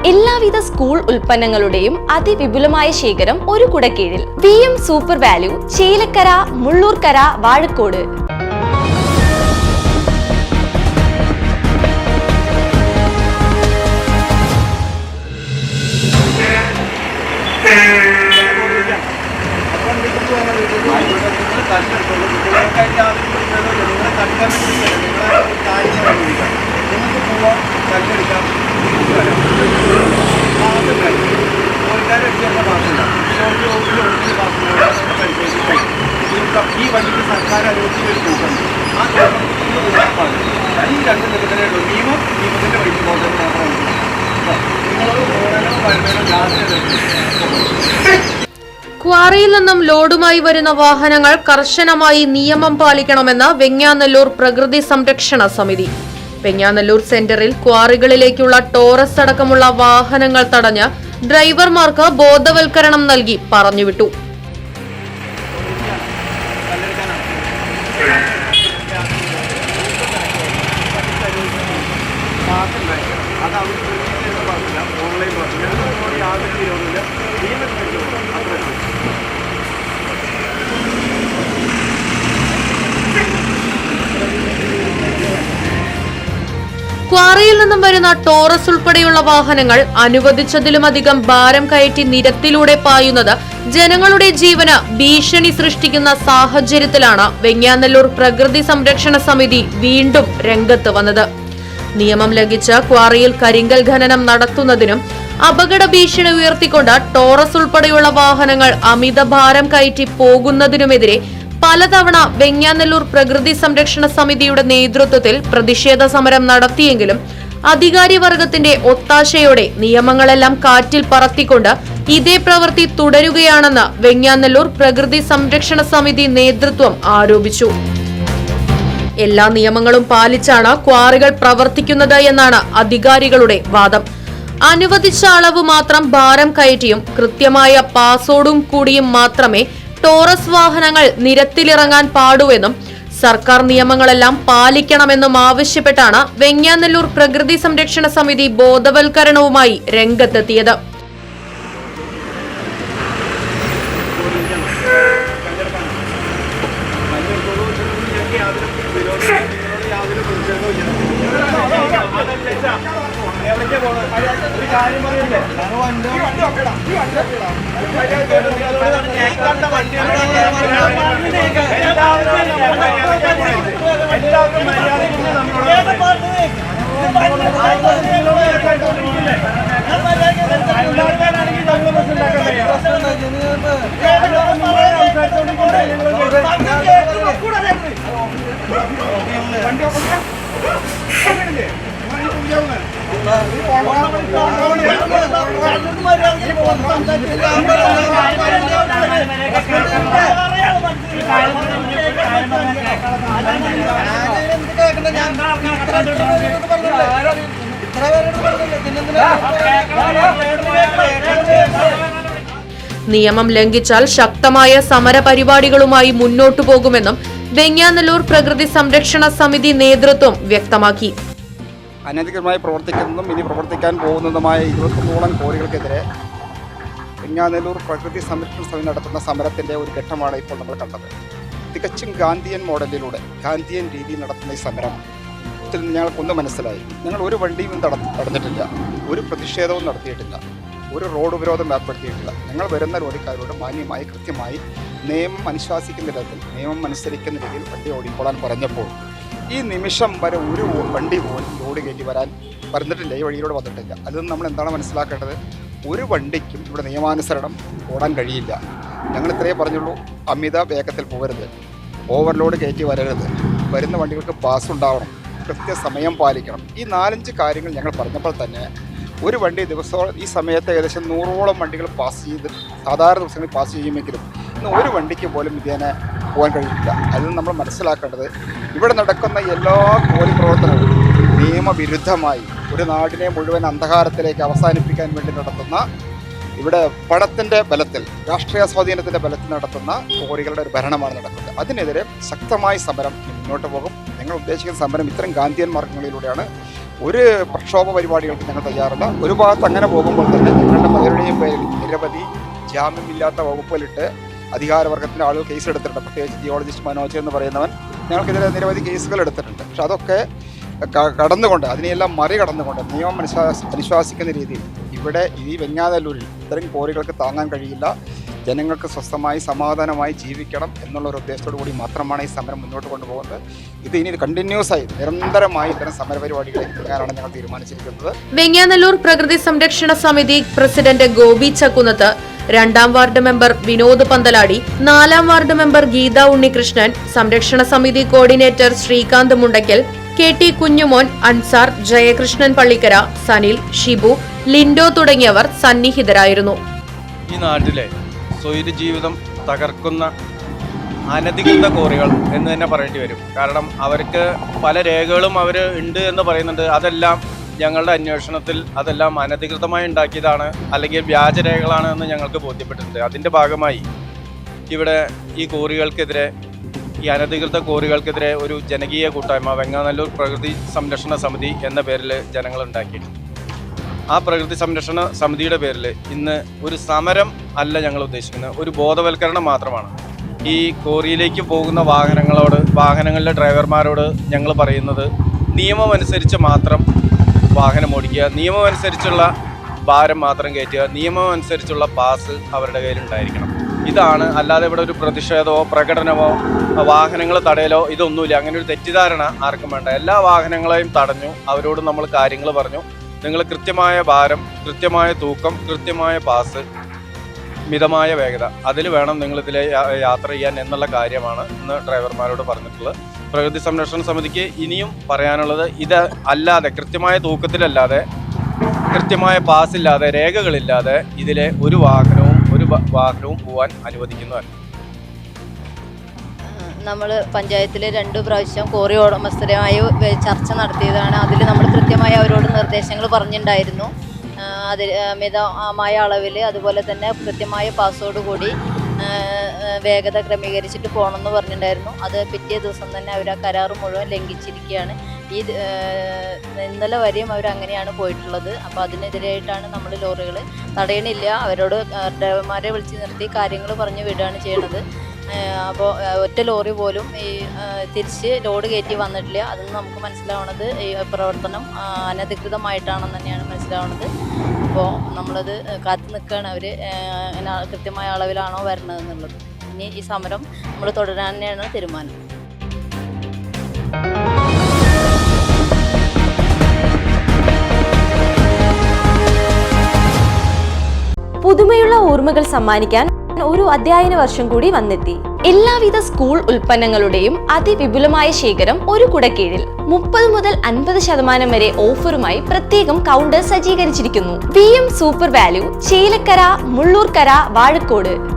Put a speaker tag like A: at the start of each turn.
A: എല്ലാവിധ സ്കൂൾ ഉൽപ്പന്നങ്ങളുടെയും അതിവിപുലമായ ശേഖരം ഒരു കുടക്കീഴിൽ. VM super value, Chelakkara, Mullurkara, Vazhakkode.
B: ഈ വണ്ടിക്ക് സർക്കാർ അനുവദിച്ച ഒരു കൂട്ടുണ്ട്. ആ ഈ രണ്ട് നിബന്ധനയുള്ളൂ. നിയമത്തിന്റെ വഴിക്ക് പോകുന്നത് മാത്രമാണ്. നിങ്ങളോട് പോകാനോ വരുന്നതിനോ യാതൊരു.
C: ക്വാറിയിൽ നിന്നും ലോഡുമായി വരുന്ന വാഹനങ്ങൾ കർശനമായി നിയമം പാലിക്കണമെന്ന് വെങ്ങാനല്ലൂർ പ്രകൃതി സംരക്ഷണ സമിതി. വെങ്ങാനല്ലൂർ സെന്ററിൽ ക്വാറികളിലേക്കുള്ള ടോറസ് അടക്കമുള്ള വാഹനങ്ങൾ തടഞ്ഞ് ഡ്രൈവർമാർക്ക് ബോധവൽക്കരണം നൽകി പറഞ്ഞുവിട്ടു. ക്വാറിയിൽ നിന്നും വരുന്ന ടോറസ് ഉൾപ്പെടെയുള്ള വാഹനങ്ങൾ അനുവദിച്ചതിലുമധികം ഭാരം കയറ്റി നിരത്തിലൂടെ പായുന്നത് ജനങ്ങളുടെ ജീവന് ഭീഷണി സൃഷ്ടിക്കുന്ന സാഹചര്യത്തിലാണ് വെങ്ങാനല്ലൂർ പ്രകൃതി സംരക്ഷണ സമിതി വീണ്ടും രംഗത്ത് വന്നത്. നിയമം ലംഘിച്ച് ക്വാറിയിൽ കരിങ്കൽ ഖനനം നടത്തുന്നതിനും അപകട ഭീഷണി ഉയർത്തിക്കൊണ്ട് ടോറസ് ഉൾപ്പെടെയുള്ള വാഹനങ്ങൾ അമിത ഭാരം കയറ്റി പോകുന്നതിനുമെതിരെ പലതവണ വെങ്ങാനല്ലൂർ പ്രകൃതി സംരക്ഷണ സമിതിയുടെ നേതൃത്വത്തിൽ പ്രതിഷേധ സമരം നടത്തിയെങ്കിലും അധികാരിവർഗത്തിന്റെ ഒത്താശയോടെ നിയമങ്ങളെല്ലാം കാറ്റിൽ പറത്തിക്കൊണ്ട് ഇതേ പ്രവൃത്തി തുടരുകയാണെന്ന് വെങ്ങാനല്ലൂർ പ്രകൃതി സംരക്ഷണ സമിതി നേതൃത്വം ആരോപിച്ചു. എല്ലാ നിയമങ്ങളും പാലിച്ചാണ് ക്വാറികൾ പ്രവർത്തിക്കുന്നത് എന്നാണ് അധികാരികളുടെ വാദം. അനുവദിച്ച അളവ് മാത്രം ഭാരം കയറ്റിയും കൃത്യമായ പാസോടും കൂടിയും മാത്രമേ ടോറസ് വാഹനങ്ങൾ നിരത്തിലിറങ്ങാൻ പാടുവെന്നും സർക്കാർ നിയമങ്ങളെല്ലാം പാലിക്കണമെന്നും ആവശ്യപ്പെട്ടാണ് വെങ്ങാനല്ലൂർ പ്രകൃതി സംരക്ഷണ സമിതി ബോധവൽക്കരണവുമായി രംഗത്തെത്തിയത്. നിയമം ലംഘിച്ചാൽ ശക്തമായ സമരപരിപാടികളുമായി മുന്നോട്ടു പോകുമെന്നും വെങ്ങാനല്ലൂർ പ്രകൃതി സംരക്ഷണ സമിതി നേതൃത്വം വ്യക്തമാക്കി.
B: അനധികൃതമായി പ്രവർത്തിക്കുന്നതും ഇനി പ്രവർത്തിക്കാൻ പോകുന്നതുമായ 23ഓളം കോറികൾക്കെതിരെ വെങ്ങാനല്ലൂർ പ്രകൃതി സംരക്ഷണ സമിതി നടത്തുന്ന സമരത്തിൻ്റെ ഒരു ഘട്ടമാണ് ഇപ്പോൾ നമ്മൾ കണ്ടത്. തികച്ചും ഗാന്ധിയൻ മോഡലിലൂടെ ഗാന്ധിയൻ രീതിയിൽ നടത്തുന്ന ഈ സമരം നിന്ന് ഞങ്ങൾക്കൊന്ന് മനസ്സിലായി. ഞങ്ങൾ ഒരു വണ്ടിയും തടഞ്ഞിട്ടില്ല, ഒരു പ്രതിഷേധവും നടത്തിയിട്ടില്ല, ഒരു റോഡ് ഉപരോധം ഏർപ്പെടുത്തിയിട്ടില്ല. ഞങ്ങൾ വരുന്ന ലോറിക്കാരോട് മാന്യമായി കൃത്യമായി നിയമം അനുശാസിക്കുന്ന തരത്തിൽ നിയമം അനുസരിക്കുന്ന രീതിയിൽ വണ്ടി ഓടിക്കോളാൻ പറഞ്ഞപ്പോൾ ഈ നിമിഷം വരെ ഒരു വണ്ടി പോലും ലോഡ് കയറ്റി പറഞ്ഞിട്ടില്ല, ഈ വഴിയിലൂടെ വന്നിട്ടില്ല. അതിൽ നിന്ന് നമ്മൾ എന്താണ് മനസ്സിലാക്കേണ്ടത്? ഒരു വണ്ടിക്കും ഇവിടെ നിയമാനുസരണം ഓടാൻ കഴിയില്ല. ഞങ്ങൾ ഇത്രയേ പറഞ്ഞുള്ളൂ, അമിത വേഗത്തിൽ പോകരുത്, ഓവർലോഡ് കയറ്റി വരരുത്, വരുന്ന വണ്ടികൾക്ക് പാസ് ഉണ്ടാവണം, കൃത്യസമയം പാലിക്കണം. ഈ 4-5 കാര്യങ്ങൾ ഞങ്ങൾ പറഞ്ഞപ്പോൾ തന്നെ ഒരു വണ്ടി ദിവസവും ഈ സമയത്ത് ഏകദേശം 100ഓളം വണ്ടികൾ പാസ് ചെയ്ത് സാധാരണ ദിവസങ്ങളിൽ പാസ് ചെയ്യുമെങ്കിലും ഇന്ന് ഒരു വണ്ടിക്ക് പോലും ഇതേനെ പോകാൻ കഴിയില്ല. അതിൽ നമ്മൾ മനസ്സിലാക്കേണ്ടത് ഇവിടെ നടക്കുന്ന എല്ലാ കോറി പ്രവർത്തനവും നിയമവിരുദ്ധമായി ഒരു നാടിനെ മുഴുവൻ അന്ധകാരത്തിലേക്ക് അവസാനിപ്പിക്കാൻ വേണ്ടി നടത്തുന്ന ഇവിടെ പണത്തിൻ്റെ ബലത്തിൽ രാഷ്ട്രീയ സ്വാധീനത്തിൻ്റെ ബലത്തിൽ നടത്തുന്ന കോറികളുടെ ഒരു ഭരണമാണ് നടക്കുന്നത്. അതിനെതിരെ ശക്തമായ സമരം മുന്നോട്ട് പോകും. ഞങ്ങൾ ഉദ്ദേശിക്കുന്ന സമരം ഇത്തരം ഗാന്ധിയൻ മാർഗങ്ങളിലൂടെയാണ്. ഒരു പ്രക്ഷോഭ പരിപാടികൾക്ക് ഞങ്ങൾ തയ്യാറല്ല. ഒരു ഭാഗത്ത് അങ്ങനെ പോകുമ്പോൾ തന്നെ ഞങ്ങളുടെ പലരുടെയും പേരിൽ നിരവധി ജാമ്യമില്ലാത്ത വകുപ്പിലിട്ട് അധികാരവർഗത്തിൻ്റെ ആളുകൾ കേസെടുത്തിട്ടുണ്ട്. പ്രത്യേകിച്ച് ജിയോളജിസ്റ്റ് മനോജ് എന്ന് പറയുന്നവൻ ഞങ്ങൾക്കെതിരെ നിരവധി കേസുകൾ എടുത്തിട്ടുണ്ട്. പക്ഷെ അതൊക്കെ കടന്നുകൊണ്ട്, അതിനെയെല്ലാം മറികടന്നുകൊണ്ട് നിയമം അനുശാസിക്കുന്ന രീതിയിൽ ഇവിടെ ഈ വെങ്ങാനല്ലൂരിൽ ഇത്തരം കോറികൾക്ക് താങ്ങാൻ കഴിയില്ല, ജനങ്ങൾക്ക് സ്വസ്ഥമായി സമാധാനമായി ജീവിക്കണം എന്നുള്ള ഒരു ഉദ്ദേശത്തോടു കൂടി മാത്രമാണ് ഈ സമരം മുന്നോട്ട് കൊണ്ടുപോകുന്നത്. ഇത് ഇനി കണ്ടിന്യൂസ് ആയി നിരന്തരമായി ഇത്തരം സമരപരിപാടികളിൽ തുടങ്ങാനാണ് ഞങ്ങൾ തീരുമാനിച്ചിരിക്കുന്നത്.
C: വെങ്ങാനല്ലൂർ പ്രകൃതി സംരക്ഷണ സമിതി പ്രസിഡന്റ് ഗോപി ചക്കുന്നത്ത്, 2ാം വാർഡ് മെമ്പർ വിനോദ് പന്തലാടി, 4ാം വാർഡ് മെമ്പർ ഗീത ഉണ്ണികൃഷ്ണൻ, സംരക്ഷണ സമിതി coordinator Sreekanth Mundakkal, KT Kunjumon, Ansar, Jayakrishnan Pallikkara, Sanil, Shibu, Lindo തുടങ്ങിയവർ സന്നിഹിതരായിരുന്നു.
D: ഈ നാട്ടിലെ സ്വൈര ജീവിതം തകർക്കുന്ന അനധികൃത കോറികൾ എന്ന് തന്നെ പറയേണ്ടി വരും. കാരണം അവർക്ക് പല രേഖകളും അവർ ഉണ്ട് എന്ന് പറയുന്നുണ്ട്. അതെല്ലാം ഞങ്ങളുടെ അന്വേഷണത്തിൽ അതെല്ലാം അനധികൃതമായി ഉണ്ടാക്കിയതാണ്, അല്ലെങ്കിൽ വ്യാജരേഖകളാണ് എന്ന് ഞങ്ങൾക്ക് ബോധ്യപ്പെട്ടിട്ടുണ്ട്. അതിൻ്റെ ഭാഗമായി ഇവിടെ ഈ കോറികൾക്കെതിരെ, ഈ അനധികൃത കോറികൾക്കെതിരെ ഒരു ജനകീയ കൂട്ടായ്മ വെങ്ങാനല്ലൂർ പ്രകൃതി സംരക്ഷണ സമിതി എന്ന പേരിൽ ജനങ്ങൾ ഉണ്ടാക്കിയിട്ടുണ്ട്. ആ പ്രകൃതി സംരക്ഷണ സമിതിയുടെ പേരിൽ ഇന്ന് ഒരു സമരം അല്ല ഞങ്ങൾ ഉദ്ദേശിക്കുന്നത്, ഒരു ബോധവൽക്കരണം മാത്രമാണ്. ഈ കോറിയിലേക്ക് പോകുന്ന വാഹനങ്ങളിലെ ഡ്രൈവർമാരോട് ഞങ്ങൾ പറയുന്നത്, നിയമം അനുസരിച്ച് മാത്രം വാഹനം ഓടിക്കുക, നിയമം അനുസരിച്ചുള്ള ഭാരം മാത്രം കയറ്റുക, നിയമം അനുസരിച്ചുള്ള പാസ് അവരുടെ കയ്യിലുണ്ടായിരിക്കണം. ഇതാണ്. അല്ലാതെ ഇവിടെ ഒരു പ്രതിഷേധമോ പ്രകടനമോ വാഹനങ്ങൾ തടയലോ ഇതൊന്നുമില്ല. അങ്ങനെ ഒരു തെറ്റിദ്ധാരണ ആർക്കും വേണ്ട. എല്ലാ വാഹനങ്ങളെയും തടഞ്ഞു, അവരോട് നമ്മൾ കാര്യങ്ങൾ പറഞ്ഞു. നിങ്ങൾ കൃത്യമായ ഭാരം, കൃത്യമായ തൂക്കം, കൃത്യമായ പാസ്, മിതമായ വേഗത, അതിൽ വേണം നിങ്ങളിതിലെ യാത്ര ചെയ്യാൻ എന്നുള്ള കാര്യമാണ് ഇന്ന് ഡ്രൈവർമാരോട് പറഞ്ഞിട്ടുള്ളത്. പ്രകൃതി സംരക്ഷണ സമിതിക്ക് ഇനിയും പറയാനുള്ളത്, ഇത് അല്ലാതെ, കൃത്യമായ തൂക്കത്തിലല്ലാതെ, കൃത്യമായ പാസില്ലാതെ, രേഖകളില്ലാതെ ഇതിലെ ഒരു വാഹനവും പോകാൻ അനുവദിക്കുന്നതല്ല.
E: നമ്മൾ പഞ്ചായത്തിൽ 2 പ്രാവശ്യം കോറി ഉടമസ്ഥരുമായി ചർച്ച നടത്തിയതാണ്. അതിൽ നമ്മൾ കൃത്യമായി അവരോട് നിർദ്ദേശങ്ങൾ പറഞ്ഞിട്ടുണ്ടായിരുന്നു. അതിൽ മിതമായ അളവിൽ, അതുപോലെ തന്നെ കൃത്യമായ പാസോട് കൂടി വേഗത ക്രമീകരിച്ചിട്ട് പോകണമെന്ന് പറഞ്ഞിട്ടുണ്ടായിരുന്നു. അത് പിറ്റേ ദിവസം തന്നെ അവർ ആ കരാറ് മുഴുവൻ ലംഘിച്ചിരിക്കുകയാണ്. ഇന്നലെ വരെയും അവരങ്ങനെയാണ് പോയിട്ടുള്ളത്. അപ്പോൾ അതിനെതിരായിട്ടാണ് നമ്മൾ ലോറികൾ തടയണില്ല, അവരോട് ഡ്രൈവർമാരെ വിളിച്ച് നിർത്തി കാര്യങ്ങൾ പറഞ്ഞു വിടുകയാണ് ചെയ്യണത്. അപ്പോൾ ഒറ്റ ലോറി പോലും ഈ തിരിച്ച് ലോഡ് കയറ്റി വന്നിട്ടില്ല. അതൊന്നും നമുക്ക് മനസ്സിലാവുന്നത് ഈ പ്രവർത്തനം അനധികൃതമായിട്ടാണെന്ന് തന്നെയാണ് മനസ്സിലാവുന്നത്. അപ്പോൾ നമ്മളത് കാത്തു നിൽക്കുകയാണ്, അവർ കൃത്യമായ അളവിലാണോ വരണതെന്നുള്ളത്. ഇനി ഈ സമരം നമ്മൾ തുടരാൻ തന്നെയാണ് തീരുമാനം.
A: പുതുമയുള്ള ഓർമ്മകൾ സമ്മാനിക്കാൻ ഒരു അധ്യയന വർഷം കൂടി വന്നെത്തി. എല്ലാവിധ സ്കൂൾ ഉൽപ്പന്നങ്ങളുടെയും അതിവിപുലമായ ശേഖരം ഒരു കുടക്കീഴിൽ. 30 മുതൽ 50% വരെ ഓഫറുമായി പ്രത്യേകം കൗണ്ടർ സജ്ജീകരിച്ചിരിക്കുന്നു. VM super value, Chelakkara, Mullurkara, Vazhakkode.